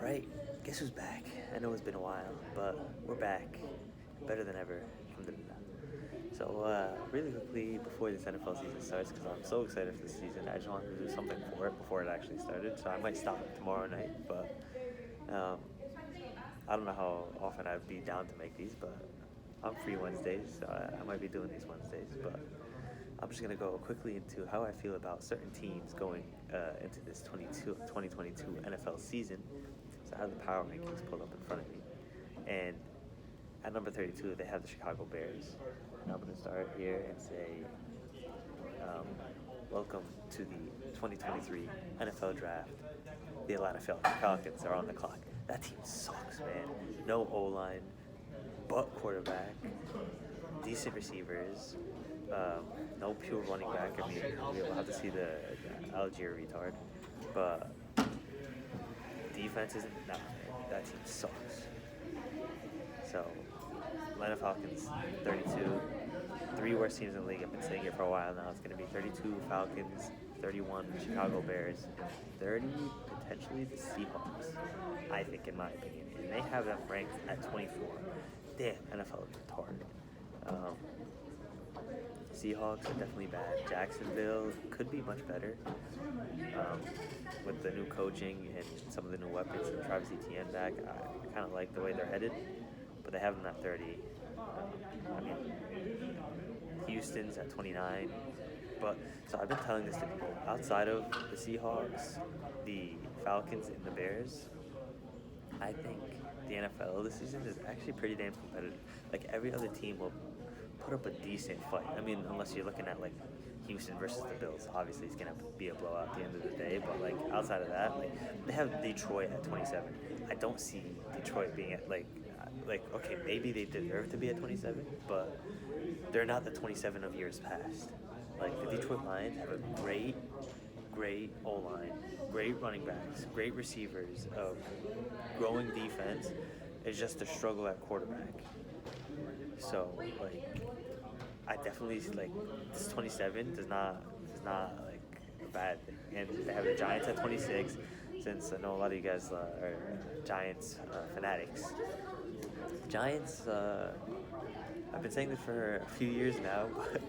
Alright, guess who's back? I know it's been a while, but we're back. Better than ever. Alhamdulillah. So, really quickly, before this NFL season starts, because I'm so excited for the season, I just wanted to do something for it before it actually started. So I might stop tomorrow night, but um, I don't know how often I'd be down to make these, but I'm free Wednesdays, so I might be doing these Wednesdays. But I'm just going to go quickly into how I feel about certain teams going into this 2022 NFL season. So I have the power rankings pulled up in front of me. And at number 32, they have the Chicago Bears. And I'm going to start here and say, um, welcome to the 2023 NFL Draft. The Atlanta Falcons are on the clock. That team sucks, man. No O-line, but quarterback, decent receivers, no pure running back. I mean, we'll have to see the Algier retard. But defense isn't, nah, man, that team sucks. So, Atlanta Falcons, 32. Three worst teams in the league. I've been saying it for a while now. It's going to be 32 Falcons, 31 Chicago Bears, and 30 potentially the Seahawks, I think, in my opinion. And they have them ranked at 24. Damn, NFL is retarded. Seahawks are definitely bad. Jacksonville could be much better with the new coaching and some of the new weapons and Travis Etienne back. I kind of like the way they're headed, but they have them at 30. I mean, Houston's at 29. But so I've been telling this to people. Outside of the Seahawks, the Falcons, and the Bears, I think the NFL this season is actually pretty damn competitive. Like every other team will put up a decent fight. I mean, unless you're looking at like Houston versus the Bills, obviously it's gonna be a blowout at the end of the day. But like outside of that, like they have Detroit at 27. I don't see Detroit being at like okay, maybe they deserve to be at 27, but they're not the 27 of years past. Like the Detroit Lions have a great O-line, great running backs, great receivers, growing defense. It's just a struggle at quarterback. So like, I definitely like this 27 does not like a bad thing. And they have the Giants at 26. Since I know a lot of you guys are Giants fanatics. Giants, I've been saying this for a few years now, but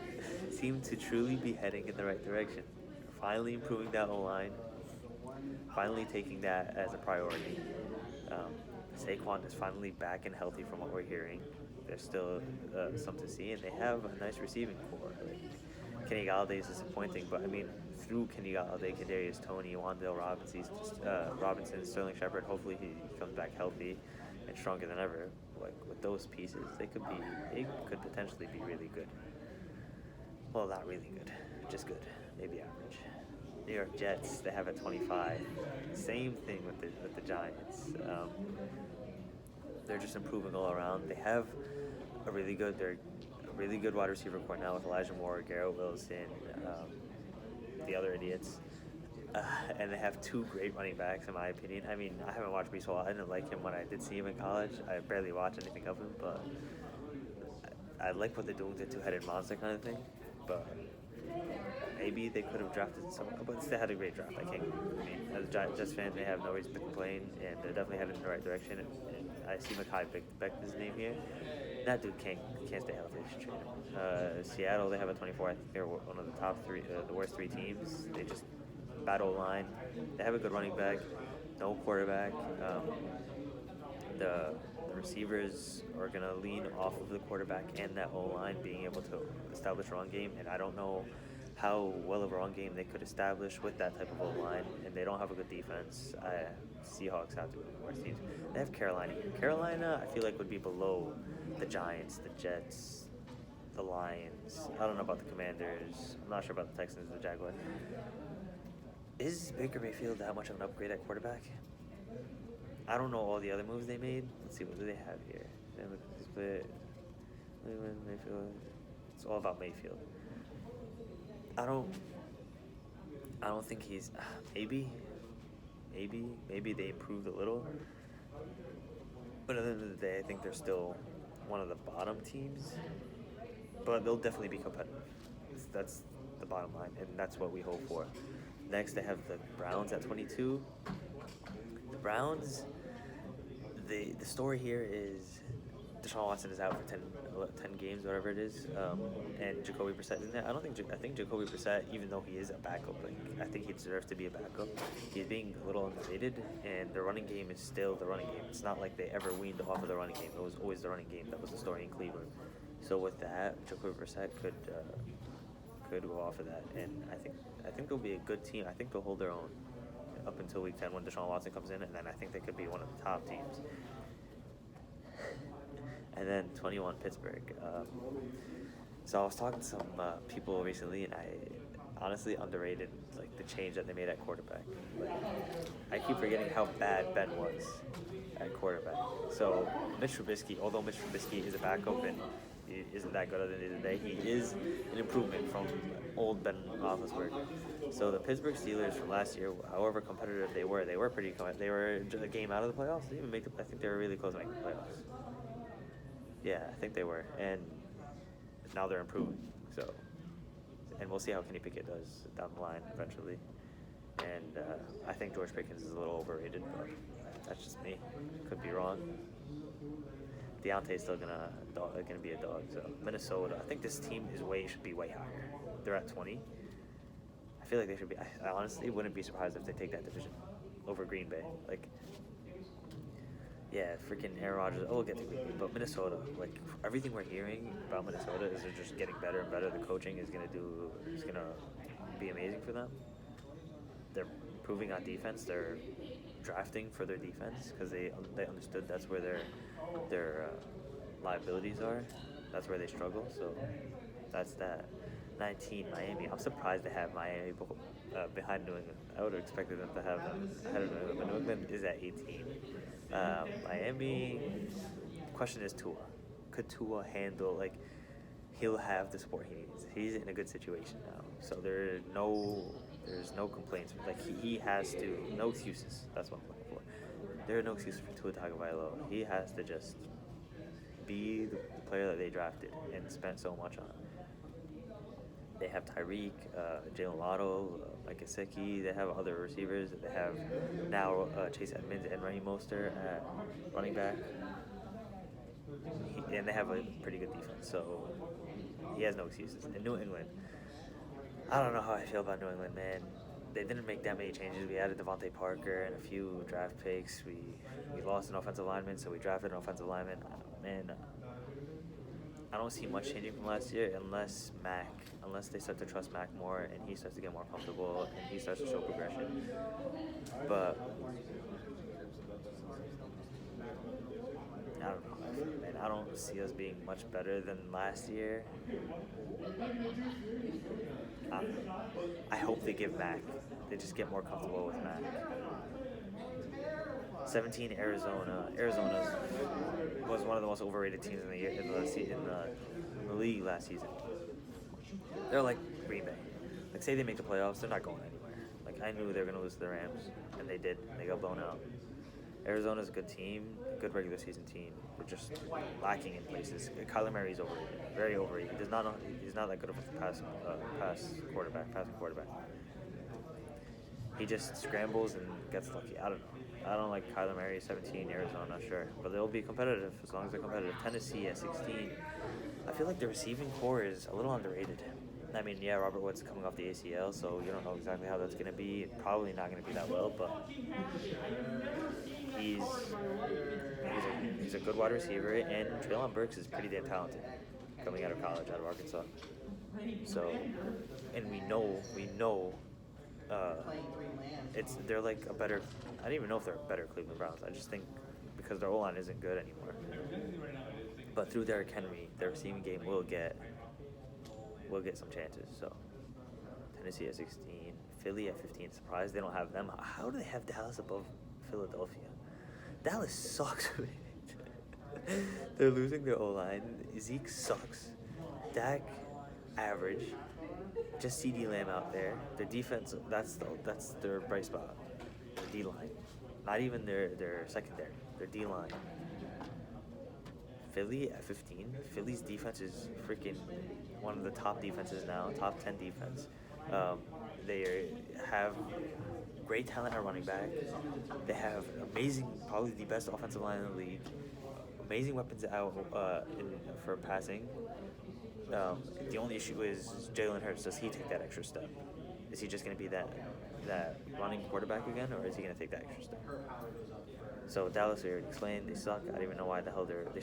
seem to truly be heading in the right direction. Finally improving that O-line, finally taking that as a priority. Saquon is finally back and healthy from what we're hearing. There's still some to see, and they have a nice receiving core. Like, Kenny Galladay is disappointing, but I mean, through Kenny Galladay, Kadarius Toney, Wan'Dale Robinson, Sterling Shepard, hopefully he comes back healthy and stronger than ever. Like with those pieces, they could potentially be really good. Well, not really good, just good, maybe average. New York Jets, they have at 25. Same thing with the Giants. They're just improving all around. They have a really good wide receiver core now with Elijah Moore, Garrett Wilson, the other idiots. And they have two great running backs, in my opinion. I mean, I haven't watched Breece Hall. I didn't like him when I did see him in college. I barely watched anything of him, but I like what they're doing with the two-headed monster kind of thing. But maybe they could have drafted someone, but they had a great draft. I mean, as a Jets fan, they have no reason to complain, and they're definitely headed in the right direction. And I see Mekhi Becton's name here. That dude can't stay healthy. They should trade him. Seattle, they have a 24. I think they're one of the top three, the worst three teams. They just battle line. They have a good running back, no quarterback. The receivers are gonna lean off of the quarterback and that O-line being able to establish a run game, and I don't know how well of a run game they could establish with that type of O-line, and they don't have a good defense. Seahawks have to be the worst teams. They have Carolina. Carolina, I feel like, would be below the Giants, the Jets, the Lions. I don't know about the Commanders. I'm not sure about the Texans, the Jaguars. Is Baker Mayfield that much of an upgrade at quarterback? I don't know all the other moves they made. Let's see, what do they have here? Mayfield. It's all about Mayfield. I don't think he's maybe they improved a little. But at the end of the day, I think they're still one of the bottom teams. But they'll definitely be competitive. That's the bottom line, and that's what we hope for. Next, they have the Browns at 22. The Browns, the story here is Deshaun Watson is out for 10 games, whatever it is, and Jacoby Brissett isn't there. I think Jacoby Brissett, even though he is a backup, like I think he deserves to be a backup. He's being a little underrated, and the running game is still the running game. It's not like they ever weaned off of the running game. It was always the running game that was the story in Cleveland. So with that, Jacoby Brissett could go off of that, and I think they'll be a good team. I think they'll hold their own up until week 10 when Deshaun Watson comes in, and then I think they could be one of the top teams. And then 21 Pittsburgh. So I was talking to some people recently, and I honestly underrated like the change that they made at quarterback. Like, I keep forgetting how bad Ben was at quarterback. So Mitch Trubisky, although Mitch Trubisky is a backup and he isn't that good at the end of the day, he is an improvement from old Ben Roethlisberger. So the Pittsburgh Steelers from last year, however competitive they were pretty competitive. They were a game out of the playoffs. They even make I think they were really close to making the playoffs. Yeah, I think they were, and now they're improving. So, and we'll see how Kenny Pickett does down the line eventually. And I think George Pickens is a little overrated, but that's just me. Could be wrong. Deontay's still gonna be a dog. So Minnesota, I think this team should be way higher. They're at 20. I feel like they should be. I honestly wouldn't be surprised if they take that division over Green Bay. Like, yeah, freaking Aaron Rodgers. Oh, we'll get to Green Bay, but Minnesota. Like everything we're hearing about Minnesota is they're just getting better and better. The coaching is gonna be amazing for them. They're improving on defense. They're drafting for their defense because they understood that's where their liabilities are. That's where they struggle. So that's that. 19 Miami. I'm surprised they have Miami behind New England. I would have expected them to have them ahead of New England, but New England is at 18. Miami. Question is Tua. Could Tua handle, like, he'll have the support he needs. He's in a good situation now, so there's no complaints. Like he has to, no excuses. That's what I'm looking for. There are no excuses for Tua Tagovailoa. He has to just be the player that they drafted and spent so much on. They have Tyreek, Jalen Waddle, Mike Gesicki. They have other receivers. They have now Chase Edmonds and Raheem Mostert at running back. And they have a pretty good defense, so he has no excuses. In New England, I don't know how I feel about New England, man. They didn't make that many changes. We added Devontae Parker and a few draft picks. We lost an offensive lineman, so we drafted an offensive lineman. Man, I don't see much changing from last year unless they start to trust Mac more and he starts to get more comfortable and he starts to show progression. But I don't know, man. I don't see us being much better than last year. I hope they give Mac. They just get more comfortable with Mac. 17 Arizona. Arizona was one of the most overrated teams in the league last season. They're like Green Bay. Like, say they make the playoffs, they're not going anywhere. Like, I knew they were going to lose to the Rams, and they did. They got blown out. Arizona's a good team, good regular season team. They're just lacking in places. Kyler Murray's overrated, very overrated. He's not that good of a passing quarterback. He just scrambles and gets lucky. I don't know. I don't like Kyler Murray, 17, Arizona, sure. But they'll be competitive as long as they're competitive. Tennessee at 16. I feel like the receiving core is a little underrated. I mean, yeah, Robert Woods coming off the ACL, so you don't know exactly how that's going to be. Probably not going to be that well, but he's a good wide receiver, and Treylon Burks is pretty damn talented coming out of college, out of Arkansas. So, and we know, they're like a better. I don't even know if they're a better Cleveland Browns. I just think because their O-line isn't good anymore. But through Derrick Henry, their receiving game will get some chances. So Tennessee at 16, Philly at 15. Surprised they don't have them. How do they have Dallas above Philadelphia? Dallas sucks. They're losing their O-line. Zeke sucks. Dak, average. Just CeeDee Lamb out there. Their defense, that's their bright spot. Their D-line. Not even their secondary. Their D-line. Philly at 15. Philly's defense is freaking one of the top defenses now. Top 10 defense. They have great talent at running back. They have amazing, probably the best offensive line in the league. Amazing weapons out for passing. The only issue is Jalen Hurts. Does he take that extra step? Is he just going to be that running quarterback again, or is he going to take that extra step? So Dallas, we already explained, they suck. I don't even know why the hell they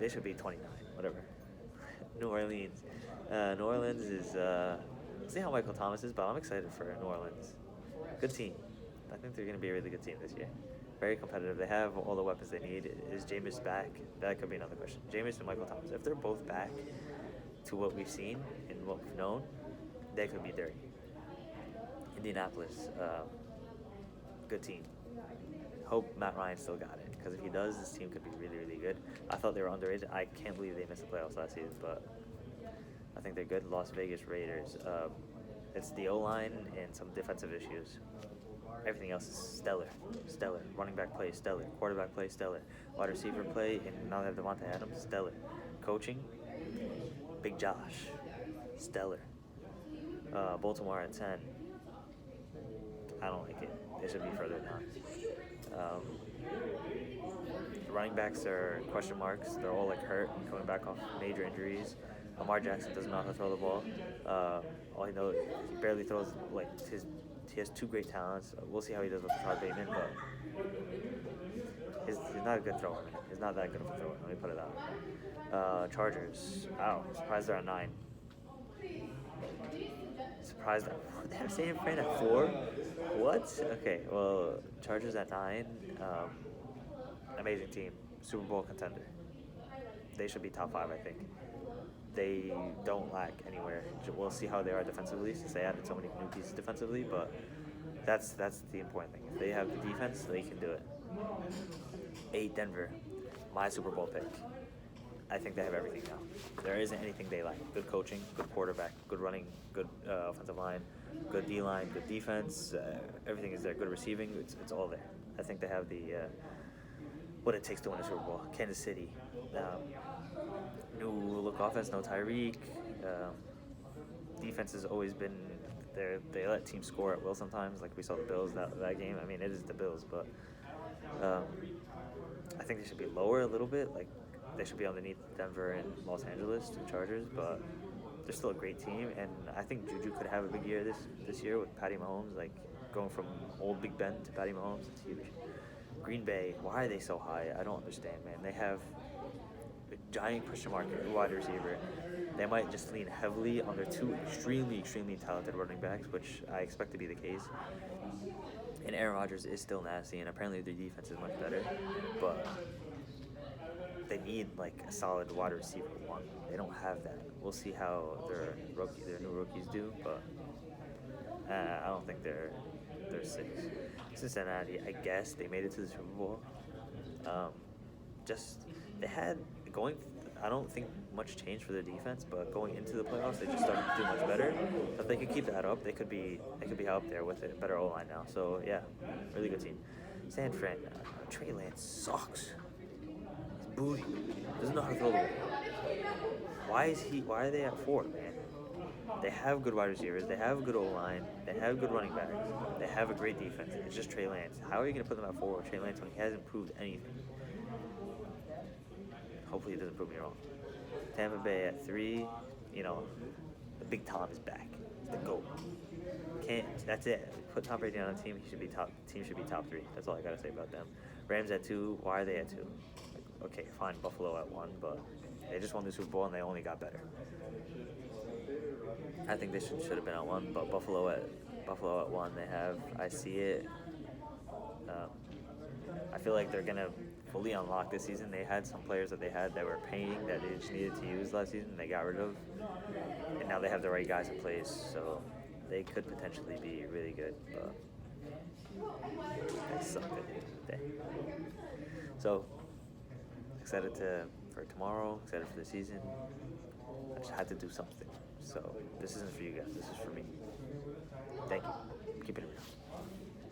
should be 29, whatever. New Orleans. New Orleans is we'll see how Michael Thomas is, but I'm excited for New Orleans. Good team. I think they're going to be a really good team this year. Very competitive. They have all the weapons they need. Is Jameis back? That could be another question. Jameis and Michael Thomas. If they're both back to what we've seen and what we've known, they could be dirty. Indianapolis, good team. Hope Matt Ryan still got it, because if he does, this team could be really, really good. I thought they were underrated. I can't believe they missed the playoffs last season, but I think they're good. Las Vegas Raiders. It's the O-line and some defensive issues. Everything else is stellar. Stellar. Running back play, stellar. Quarterback play, stellar. Wide receiver play, and now they have Devontae Adams, stellar. Coaching, Big Josh, stellar. Baltimore at 10. I don't like it. They should be further down. The running backs are question marks. They're all hurt, coming back off major injuries. Lamar Jackson doesn't know how to throw the ball. All he knows, he barely throws. He has two great talents. We'll see how he does with Rashad Bateman, but he's not a good thrower. He's not that good of a thrower. Let me put it out. Chargers. Wow, surprised they're at 9. Surprised they have San Fran at 4. What? Okay, well, Chargers at 9. Amazing team, Super Bowl contender. They should be top 5, I think. They don't lack anywhere. We'll see how they are defensively, since they added so many new pieces defensively. But that's the important thing. If they have the defense, they can do it. 8 Denver, my Super Bowl pick. I think they have everything now. There isn't anything they lack. Good coaching, good quarterback, good running, good offensive line, good D-line, good defense. Everything is there. Good receiving. It's all there. I think they have the what it takes to win a Super Bowl. Kansas City. New look offense, no Tyreek. Defense has always been there. They let teams score at will sometimes, like we saw the Bills that game. I mean, it is the Bills, but I think they should be lower a little bit. Like, they should be underneath Denver and Los Angeles, the Chargers, but they're still a great team, and I think Juju could have a big year this year with Patty Mahomes, like going from old Big Ben to Patty Mahomes. It's huge. Green Bay, why are they so high? I don't understand, man. They have a giant question mark at wide receiver. They might just lean heavily on their 2 extremely, extremely talented running backs, which I expect to be the case. And Aaron Rodgers is still nasty, and apparently their defense is much better, but they need like a solid wide receiver 1. They don't have that. We'll see how their new rookies do, but I don't think they're 6. Cincinnati, I guess they made it to the Super Bowl. They had going. I don't think much changed for their defense, but going into the playoffs, they just started to do much better. So if they could keep that up, they could be up there with a better O-line now. So yeah, really good team. San Fran, Trey Lance sucks. He's booty. Doesn't know how to throw the ball. Why are they at 4, man? They have good wide receivers. They have a good O-line. They have good running backs. They have a great defense. It's just Trey Lance. How are you going to put them at 4 with Trey Lance when he hasn't proved anything? Hopefully, he doesn't prove me wrong. Tampa Bay at 3. The Big Tom is back. It's the GOAT. That's it. Put Tom Brady on a team. Team should be top 3. That's all I got to say about them. Rams at 2. Why are they at 2? Okay, fine. Buffalo at 1, but they just won the Super Bowl and they only got better. I think they should have been at 1, but Buffalo at 1. I see it. I feel like they're gonna fully unlock this season. They had some players that were paying that they just needed to use last season. They got rid of, and now they have the right guys in place, so they could potentially be really good. But they suck at the end of the day. So excited for tomorrow. Excited for the season. I just had to do something. So this isn't for you guys. This is for me. Thank you. Keep it real.